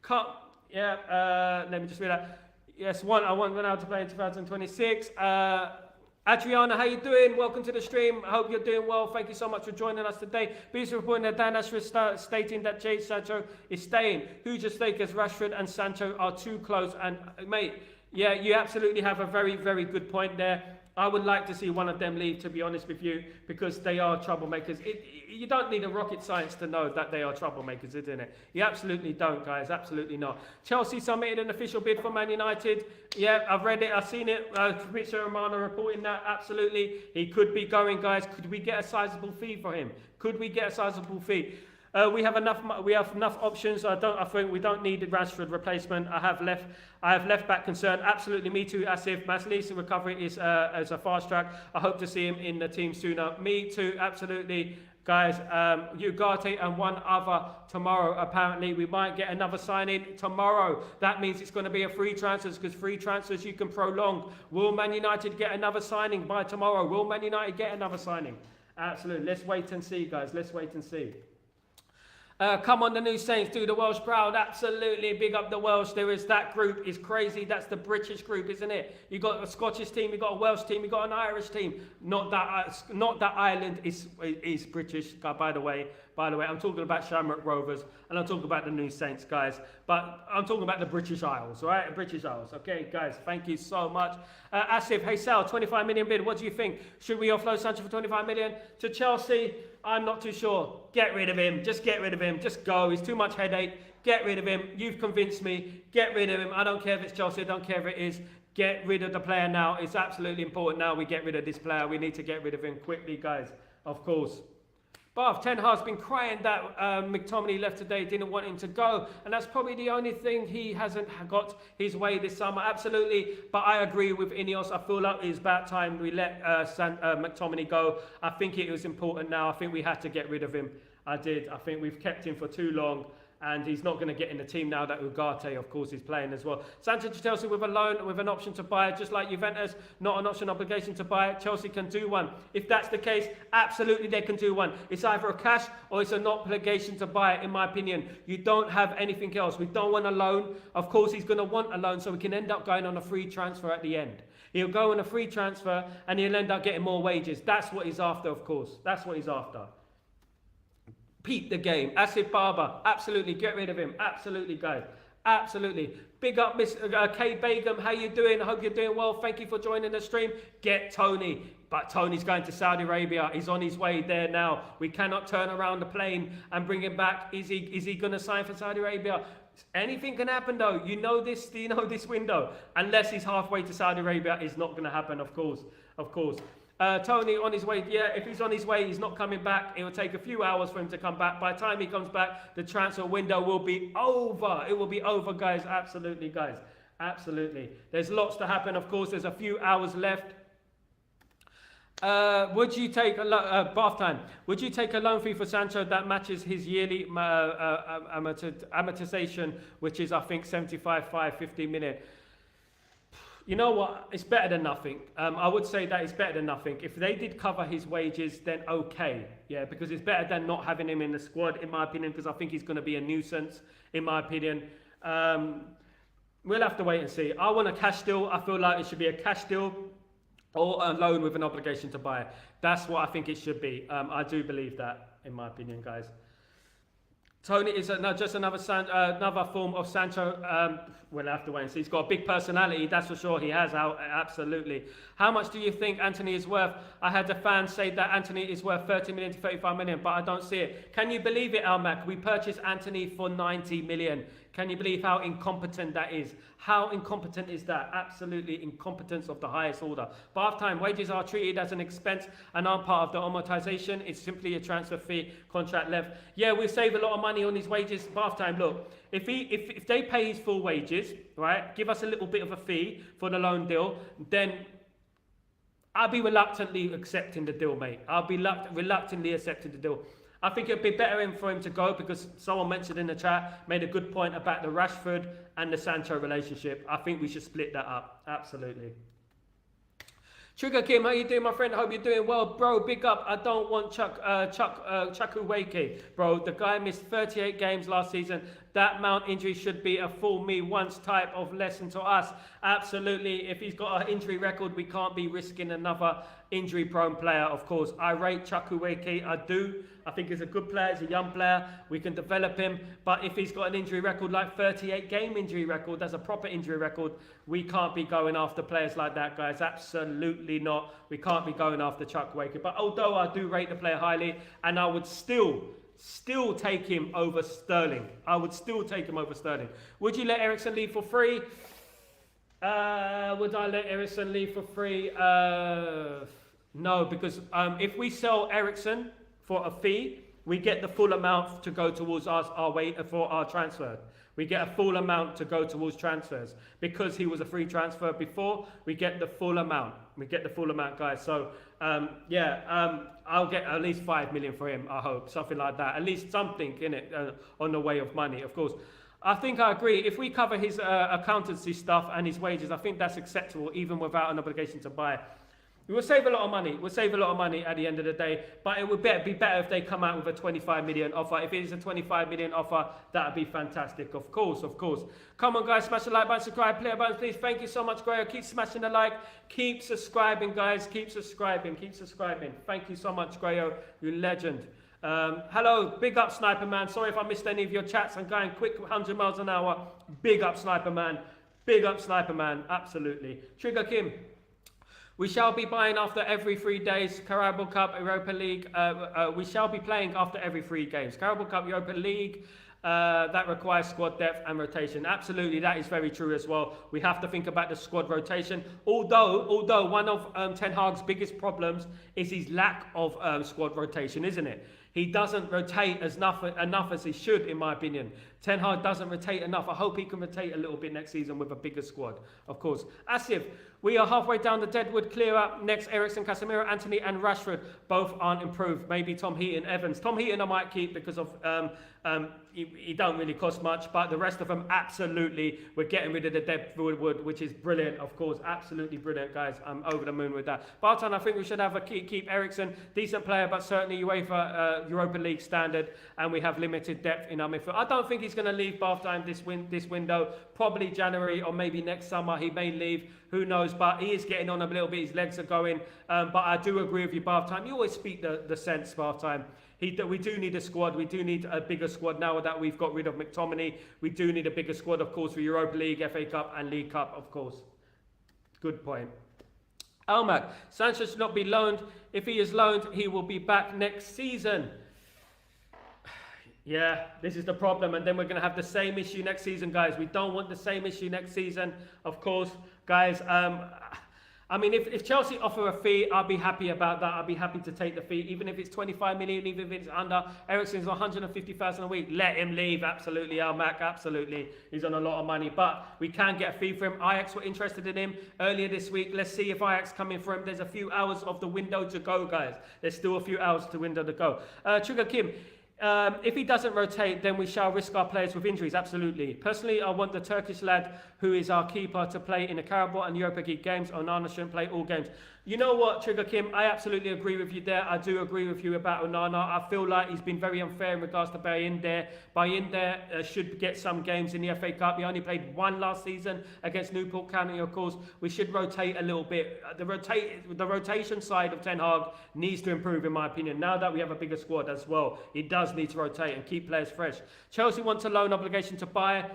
Speaker 1: Let me just read that. Yes, I want Ronaldo to play in 2026. Adriana, how you doing? Welcome to the stream. I hope you're doing well. Thank you so much for joining us today. BBC reporting that Dan Ashford stating that Jadon Sancho is staying. Who's your stake as Rashford and Sancho are too close? And mate, yeah, you absolutely have a very, very good point there. I would like to see one of them leave, to be honest with you, because they are troublemakers. You don't need a rocket science to know that they are troublemakers, isn't it? You absolutely don't, guys. Absolutely not. Chelsea submitted an official bid for Man United. Yeah, I've read it. I've seen it. Fabrizio Romano reporting that. Absolutely. He could be going, guys. Could we get a sizable fee for him? Could we get a sizable fee? We have enough options. I think we don't need a Rashford replacement. I have left back concern. Absolutely, me too. Asif Masli's recovery is as a fast track. I hope to see him in the team sooner. Me too. Absolutely, guys. Ugarte and one other tomorrow. Apparently, we might get another signing tomorrow. That means it's going to be a free transfers because free transfers you can prolong. Will Man United get another signing by tomorrow? Will Man United get another signing? Absolutely. Let's wait and see, guys. Let's wait and see. Come on, the new Saints, do the Welsh proud. Absolutely, big up the Welsh. That group is crazy. That's the British group, isn't it? You got a Scottish team, you got a Welsh team, you got an Irish team. Not that Ireland is British. By the way, I'm talking about Shamrock Rovers and I'm talking about the new Saints, guys. But I'm talking about the British Isles, right? British Isles. Okay, guys. Thank you so much. Asif, hey Sal, 25 million bid. What do you think? Should we offload Sancho for 25 million to Chelsea? I'm not too sure. Get rid of him. Just get rid of him. Just go. He's too much headache. Get rid of him. You've convinced me. Get rid of him. I don't care if it's Chelsea. I don't care if it is. Get rid of the player now. It's absolutely important now we get rid of this player. We need to get rid of him quickly, guys. Of course. But Ten Hag's been crying that McTominay left today, didn't want him to go. And that's probably the only thing he hasn't got his way this summer. Absolutely. But I agree with Ineos. I feel like it's about time we let McTominay go. I think it was important now. I think we had to get rid of him. I did. I think we've kept him for too long. And he's not going to get in the team now that Ugarte, of course, is playing as well. Sancho to Chelsea with a loan, with an option to buy, just like Juventus, not an option obligation to buy. Chelsea can do one. If that's the case, absolutely they can do one. It's either a cash or it's an obligation to buy, in my opinion. You don't have anything else. We don't want a loan. Of course, he's going to want a loan, so we can end up going on a free transfer at the end. He'll go on a free transfer and he'll end up getting more wages. That's what he's after, of course. That's what he's after. Peep the game. Asif Barber, absolutely, get rid of him. Absolutely, guys. Absolutely. Big up, Miss Kay Begum. How you doing? I hope you're doing well. Thank you for joining the stream. Get Tony. But Tony's going to Saudi Arabia. He's on his way there now. We cannot turn around the plane and bring him back. Is he going to sign for Saudi Arabia? Anything can happen, though. You know this window. Unless he's halfway to Saudi Arabia, it's not going to happen, of course. Of course. Tony on his way. Yeah, if he's on his way, he's not coming back. It will take a few hours for him to come back. By the time he comes back, the transfer window will be over. It will be over, guys. Absolutely, guys. Absolutely. There's lots to happen, of course. There's a few hours left. Would you take bath time? Would you take a loan fee for Sancho that matches his yearly amortization, which is, I think, 50 million? You know what? It's better than nothing. I would say that it's better than nothing. If they did cover his wages, then okay. Yeah, because it's better than not having him in the squad, in my opinion, because I think he's going to be a nuisance, in my opinion. We'll have to wait and see. I want a cash deal. I feel like it should be a cash deal or a loan with an obligation to buy. That's what I think it should be. I do believe that, in my opinion, guys. Tony is just another form of Sancho. We'll have to wait and see. He's got a big personality, that's for sure. He has, absolutely. How much do you think Anthony is worth? I had a fan say that Anthony is worth 30 million to 35 million, but I don't see it. Can you believe it, Almac? We purchased Anthony for 90 million. Can you believe how incompetent that is? How incompetent is that? Absolutely incompetence of the highest order. Bath time, wages are treated as an expense and aren't part of the amortization. It's simply a transfer fee, contract left. Yeah, we save a lot of money on his wages. Bath time, look, if they pay his full wages, right, give us a little bit of a fee for the loan deal, then I'll be reluctantly accepting the deal, mate. I'll be reluctantly accepting the deal. I think it'd be better for him to go because someone mentioned in the chat, made a good point about the Rashford and the Sancho relationship. I think we should split that up. Absolutely. Trigger Kim, how you doing, my friend? I hope you're doing well. Bro, big up. I don't want Chukwueze, bro. The guy missed 38 games last season. That Mount injury should be a fool me once type of lesson to us. Absolutely. If he's got an injury record, we can't be risking another injury-prone player, of course. I rate Chukwueze. I do. I think he's a good player. He's a young player. We can develop him. But if he's got an injury record like 38-game injury record, that's a proper injury record, we can't be going after players like that, guys. Absolutely not. We can't be going after Chukwueze. But although I do rate the player highly, and I would still take him over Sterling. I would still take him over Sterling. Would you let Eriksen leave for free? Would I let Eriksen leave for free? No, because if we sell Eriksen for a fee, we get the full amount to go towards our transfer. We get a full amount to go towards transfers. Because he was a free transfer before, we get the full amount. We get the full amount, guys. So, I'll get at least 5 million for him, I hope. Something like that. At least something in it on the way of money, of course. I think I agree. If we cover his accountancy stuff and his wages, I think that's acceptable, even without an obligation to buy. We will save a lot of money. We'll save a lot of money at the end of the day. But it would be better if they come out with a 25 million offer. If it is a 25 million offer, that would be fantastic. Of course, of course. Come on, guys. Smash the like button, subscribe, player button, please. Thank you so much, Grayo. Keep smashing the like. Keep subscribing, guys. Keep subscribing. Keep subscribing. Thank you so much, Grayo. You legend. Hello, big up Sniper Man. Sorry if I missed any of your chats. I'm going quick, 100 miles an hour. Big up Sniper Man. Big up Sniper Man. Absolutely. Trigger Kim. We shall be buying after every 3 days. Carabao Cup, Europa League. We shall be playing after every 3 games. Carabao Cup, Europa League. That requires squad depth and rotation. Absolutely, that is very true as well. We have to think about the squad rotation. Although one of Ten Hag's biggest problems is his lack of squad rotation, isn't it? He doesn't rotate enough as he should, in my opinion. Ten Hag doesn't rotate enough. I hope he can rotate a little bit next season with a bigger squad, of course. Asif, we are halfway down the Deadwood clear up. Next, Eriksen, Casemiro, Anthony and Rashford. Both aren't improved. Maybe Tom Heaton, Evans. Tom Heaton I might keep because of he don't really cost much, but the rest of them, absolutely, we're getting rid of the Deadwood, which is brilliant, of course. Absolutely brilliant, guys. I'm over the moon with that. Barton, I think we should have a keep Eriksen. Decent player, but certainly UEFA Europa League standard, and we have limited depth in our midfield. I don't think he's going to leave Bath time this window. Probably January or maybe next summer he may leave. Who knows? But he is getting on a little bit. His legs are going. But I do agree with you, Bath time. You always speak the sense, Bath time. We do need a squad. We do need a bigger squad now that we've got rid of McTominay. We do need a bigger squad, of course, for Europa League, FA Cup and League Cup, of course. Good point. Almac, Sancho should not be loaned. If he is loaned, he will be back next season. Yeah, this is the problem. And then we're going to have the same issue next season, guys. We don't want the same issue next season, of course. Guys, I mean, if Chelsea offer a fee, I'll be happy about that. I'll be happy to take the fee, even if it's 25 million, even if it's under. Eriksen's 150,000 a week. Let him leave. Absolutely, Almac. Absolutely. He's on a lot of money, but we can get a fee for him. Ajax were interested in him earlier this week. Let's see if Ajax come in for him. There's a few hours of the window to go, guys. There's still a few hours to window to go. Trigger Kim. If he doesn't rotate, then we shall risk our players with injuries. Absolutely. Personally, I want the Turkish lad who is our keeper to play in the Carabao and Europa League games. Onana shouldn't play all games. You know what, Trigger Kim? I absolutely agree with you there. I do agree with you about Onana. I feel like he's been very unfair in regards to Bayindir. Bayindir should get some games in the FA Cup. He only played one last season against Newport County, of course. We should rotate a little bit. The rotation side of Ten Hag needs to improve, in my opinion. Now that we have a bigger squad as well, he does need to rotate and keep players fresh. Chelsea wants a loan obligation to buy.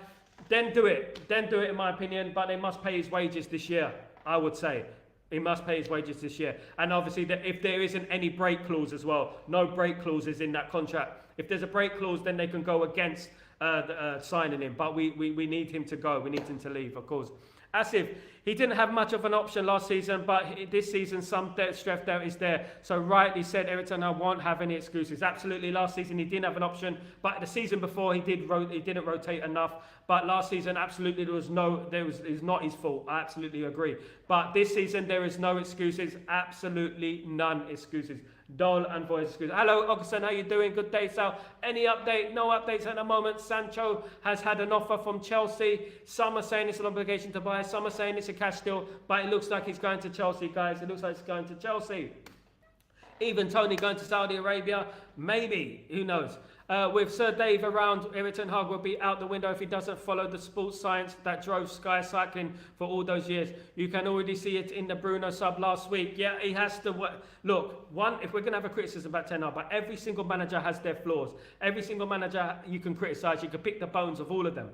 Speaker 1: Then do it. Then do it, in my opinion. But they must pay his wages this year, I would say. He must pay his wages this year. And obviously, if there isn't any break clause as well, no break clauses in that contract. If there's a break clause, then they can go against signing him. But we need him to go. We need him to leave, of course. Asif, he didn't have much of an option last season, but this season some strength there is there. So rightly said, Everton, I won't have any excuses. Absolutely, last season he didn't have an option, but the season before he didn't rotate enough. But last season, absolutely, it was not his fault. I absolutely agree. But this season, there is no excuses. Absolutely none excuses. Dull and voice excuses. Hello, Augustin, how you doing? Good day, Sal. Any update? No updates at the moment. Sancho has had an offer from Chelsea. Some are saying it's an obligation to buy. Some are saying it's a cash deal. But it looks like he's going to Chelsea, guys. It looks like he's going to Chelsea. Even Tony going to Saudi Arabia? Maybe. Who knows? With Sir Dave around, Erik ten Hag will be out the window if he doesn't follow the sports science that drove Sky Cycling for all those years. You can already see it in the Bruno sub last week. Yeah, he has to work. Look, if we're going to have a criticism about Ten Hag, but every single manager has their flaws. Every single manager you can criticise. You can pick the bones of all of them.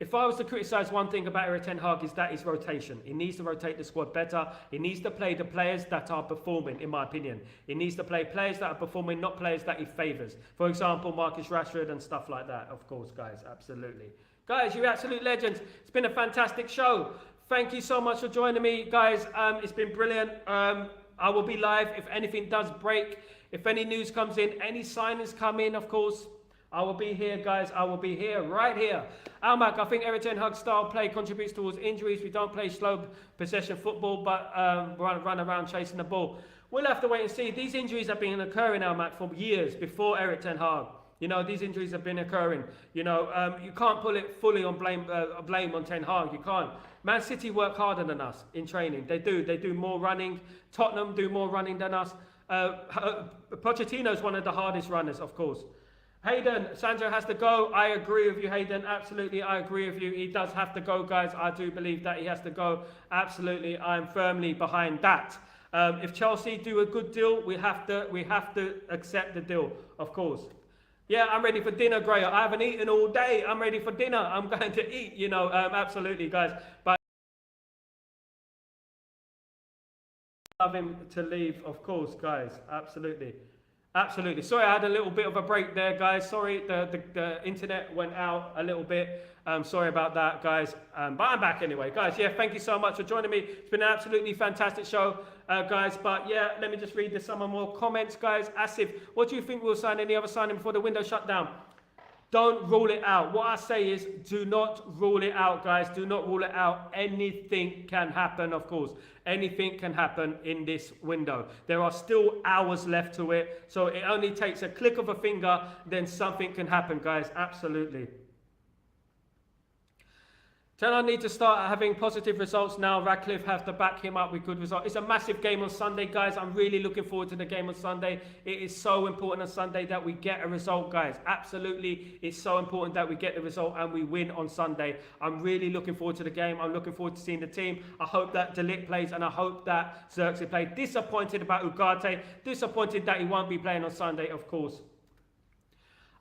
Speaker 1: If I was to criticise one thing about Erik ten Hag is that his rotation. He needs to rotate the squad better. He needs to play the players that are performing, in my opinion. He needs to play players that are performing, not players that he favours. For example, Marcus Rashford and stuff like that, of course, guys, absolutely. Guys, you're absolute legends. It's been a fantastic show. Thank you so much for joining me, guys. It's been brilliant. I will be live if anything does break. If any news comes in, any signings come in, of course, I will be here, guys. I will be here, right here. Almac, I think Erik ten Hag's style play contributes towards injuries. We don't play slow possession football, but run around chasing the ball. We'll have to wait and see. These injuries have been occurring, Almac, for years before Erik ten Hag. You know, these injuries have been occurring. You know, you can't pull it fully on blame on Ten Hag. You can't. Man City work harder than us in training. They do. They do more running. Tottenham do more running than us. Pochettino's one of the hardest runners, of course. Hayden, Sancho has to go. I agree with you, Hayden. Absolutely, I agree with you. He does have to go, guys. I do believe that he has to go. Absolutely, I'm firmly behind that. If Chelsea do a good deal, we have to accept the deal, of course. Yeah, I'm ready for dinner, Gray. I haven't eaten all day. I'm ready for dinner. I'm going to eat, you know, absolutely, guys. But love him to leave, of course, guys. Absolutely. Absolutely. Sorry, I had a little bit of a break there, guys. Sorry, the internet went out a little bit. Sorry about that, guys. But I'm back anyway. Guys, yeah, thank you so much for joining me. It's been an absolutely fantastic show, guys. But yeah, let me just read some more comments, guys. Asif, what do you think we'll sign? Any other signing before the window shut down? Don't rule it out. What I say is, do not rule it out, guys. Do not rule it out. Anything can happen, of course. Anything can happen in this window. There are still hours left to it. So it only takes a click of a finger, then something can happen, guys. Absolutely. Ten Hag need to start having positive results now. Radcliffe have to back him up with good results. It's a massive game on Sunday, guys. I'm really looking forward to the game on Sunday. It is so important on Sunday that we get a result, guys. Absolutely, it's so important that we get the result and we win on Sunday. I'm really looking forward to the game. I'm looking forward to seeing the team. I hope that De Ligt plays and I hope that Xerxes plays. Disappointed about Ugarte. Disappointed that he won't be playing on Sunday, of course.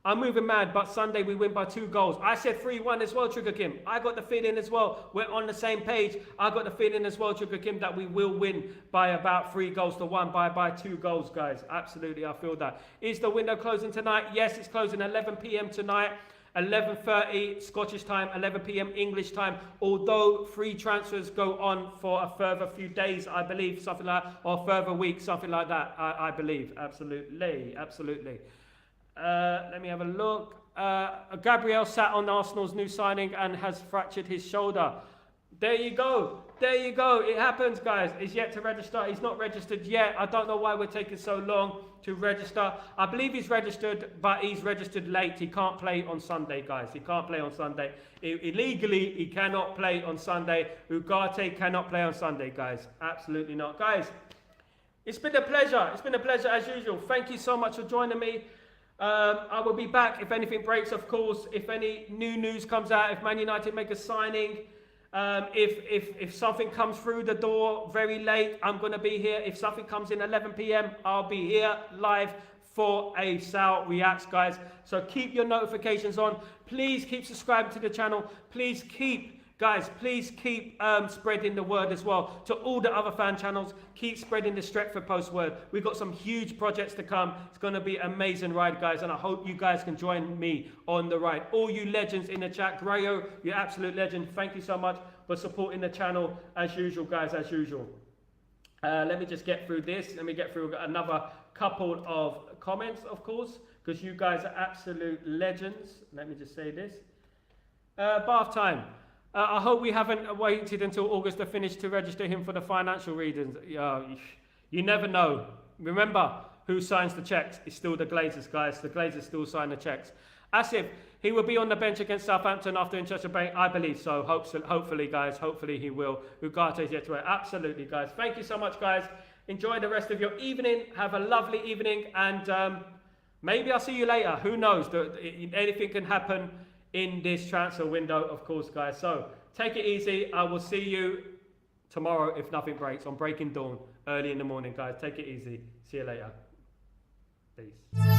Speaker 1: I'm moving mad, but Sunday we win by 2 goals. I said 3-1 as well, Trigger Kim. I got the feeling as well. We're on the same page. I got the feeling as well, Trigger Kim, that we will win by about 3 goals to 1, by 2 goals, guys. Absolutely, I feel that. Is the window closing tonight? Yes, it's closing 11 p.m. tonight. 11:30 Scottish time, 11 p.m. English time. Although free transfers go on for a further few days, I believe, something like that, or a further week, something like that, I believe. Absolutely, absolutely. Let me have a look. Gabriel sat on Arsenal's new signing and has fractured his shoulder. There you go. There you go. It happens, guys. He's yet to register. He's not registered yet. I don't know why we're taking so long to register. I believe he's registered, but he's registered late. He can't play on Sunday, guys. He can't play on Sunday. Illegally, he cannot play on Sunday. Ugarte cannot play on Sunday, guys. Absolutely not. Guys, it's been a pleasure. It's been a pleasure as usual. Thank you so much for joining me. I will be back if anything breaks, of course. If any new news comes out, if Man United make a signing, if something comes through the door very late, I'm going to be here. If something comes in 11 p.m, I'll be here live for a Sal Reacts, guys. So keep your notifications on. Please keep subscribing to the channel. Please keep spreading the word as well to all the other fan channels. Keep spreading the Stretford Post word. We've got some huge projects to come. It's going to be an amazing ride, guys, and I hope you guys can join me on the ride. All you legends in the chat, Grayo, you're absolute legend. Thank you so much for supporting the channel as usual, guys, as usual. Let me just get through this. Let me get through another couple of comments, of course, because you guys are absolute legends. Let me just say this. Bath time. I hope we haven't waited until August to finish to register him for the financial reasons. You never know. Remember, who signs the checks? It's still the Glazers, guys. The Glazers still sign the checks. Asif, he will be on the bench against Southampton after Manchester Bank. I believe so. Hopefully, guys. Hopefully he will. Ugarte is yet to wait. Absolutely, guys. Thank you so much, guys. Enjoy the rest of your evening. Have a lovely evening. And maybe I'll see you later. Who knows? Anything can happen in this transfer window, of course, guys. So take it easy. I will see you tomorrow if nothing breaks on Breaking Dawn early in the morning, guys. Take it easy. See you later. Peace.